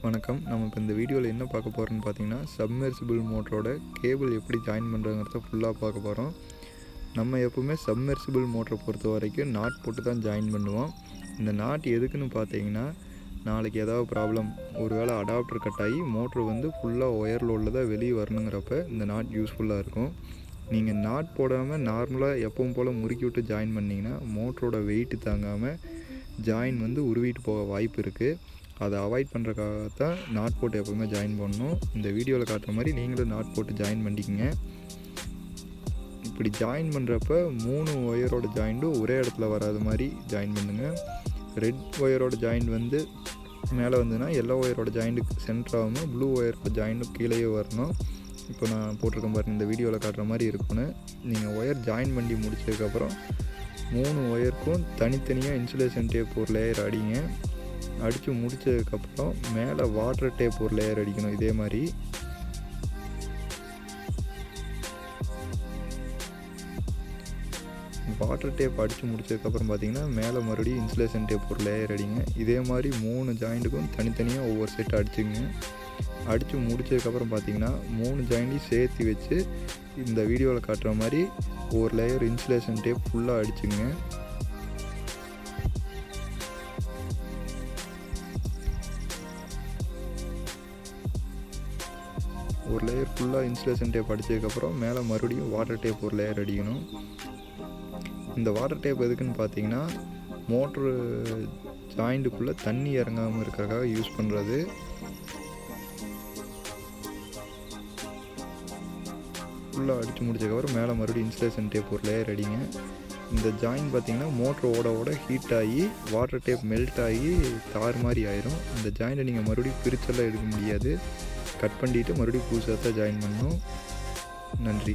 வணக்கம். நம்ம இப்போ இந்த வீடியோவில் என்ன பார்க்க போகிறோம்னு பார்த்தீங்கன்னா, சப்மெர்சிபிள் மோட்டரோட கேபிள் எப்படி ஜாயின் பண்ணுறதுங்கிறத ஃபுல்லாக பார்க்க போகிறோம். நம்ம எப்போவுமே சப்மெர்சிபிள் மோட்டரை பொறுத்த வரைக்கும் நாட் போட்டு தான் ஜாயின் பண்ணுவோம். இந்த நாட் எதுக்குன்னு பார்த்தீங்கன்னா, நாளைக்கு ஏதாவது ப்ராப்ளம், ஒரு வேளை அடாப்டர் கட் ஆகி மோட்ரு வந்து ஃபுல்லாக ஒயரில் உள்ளதாக வெளியே வரணுங்கிறப்ப இந்த நாட் யூஸ்ஃபுல்லாக இருக்கும். நீங்கள் நாட் போடாமல் நார்மலாக எப்பவும் போல் முறுக்கி விட்டு ஜாயின் பண்ணிங்கன்னா மோட்டரோட வெயிட்டு தாங்காமல் ஜாயின் வந்து உருவிட்டு போக வாய்ப்பு இருக்குது. அதை அவாய்ட் பண்ணுறக்காகத்தான் நாட் போட்டு எப்போவுமே ஜாயின் பண்ணணும். இந்த வீடியோவில் காட்டுற மாதிரி நீங்களும் நாட் போட்டு ஜாயின் பண்ணிக்கோங்க. இப்படி ஜாயின் பண்ணுறப்ப 3 ஒயரோட ஜாயிண்ட்டும் ஒரே இடத்துல வராத மாதிரி ஜாயின் பண்ணுங்கள். ரெட் ஒயரோட ஜாயிண்ட் வந்து மேலே வந்துன்னா எல்லோ ஒயரோட ஜாயிண்ட்டுக்கு சென்டர் ஆகாமல் ப்ளூ ஒயரோட ஜாயிண்ட்டும் கீழேயே வரணும். இப்போ நான் போட்டிருக்கேன் பாருங்கள், இந்த வீடியோவில் காட்டுற மாதிரி இருக்குன்னு. நீங்கள் ஒயர் ஜாயின் பண்ணி முடிச்சதுக்கப்புறம் 3 ஒயருக்கும் தனித்தனியாக இன்சுலேஷன் டேப் ஒரு லேயர் அடிங்க. அடித்து முடித்ததுக்கப்புறம் மேலே வாட்டர் டேப் ஒரு லேயர் அடிக்கணும். இதே மாதிரி வாட்டர் டேப் அடித்து முடித்ததுக்கப்புறம் பார்த்தீங்கன்னா மேலே மறுபடியும் இன்சுலேஷன் டேப் ஒரு லேயர் அடிங்க. இதே மாதிரி 3 ஜாயிண்ட்டுக்கும் தனித்தனியாக ஒவ்வொரு செட் அடிச்சுங்க. அடித்து முடித்ததுக்கப்புறம் பார்த்தீங்கன்னா 3 ஜாயிண்ட்டையும் சேர்த்து வச்சு இந்த வீடியோவில் காட்டுற மாதிரி ஒரு லேயர் இன்சுலேஷன் டேப் ஃபுல்லாக அடிச்சுங்க. ஒரு லேயர் ஃபுல்லாக இன்சுலேஷன் டேப் அடித்ததுக்கப்புறம் மேலே மறுபடியும் வாட்டர் டேப் ஒரு லேயர் அடிக்கணும். இந்த வாட்டர் டேப் எதுக்குன்னு பார்த்தீங்கன்னா, மோட்ரு ஜாயிண்ட்டுக்குள்ளே தண்ணி இறங்காமல் இருக்கிறதுக்காக யூஸ் பண்ணுறது. ஃபுல்லாக அடித்து முடிச்சதுக்கப்புறம் மேலே மறுபடியும் இன்சுலேஷன் டேப் ஒரு லேயர் அடிங்க. இந்த ஜாயின் பார்த்திங்கன்னா மோட்ரு ஓட ஹீட் ஆகி வாட்டர் டேப் மெல்ட் ஆகி தார் மாதிரி ஆயிரும். இந்த ஜாயிண்ட்டை நீங்கள் மறுபடியும் பிரிச்செல்லாம் எடுக்க முடியாது. கட் பண்ணிவிட்டு மறுபடியும் புதுசாக தான் ஜாயின் பண்ணணும். நன்றி.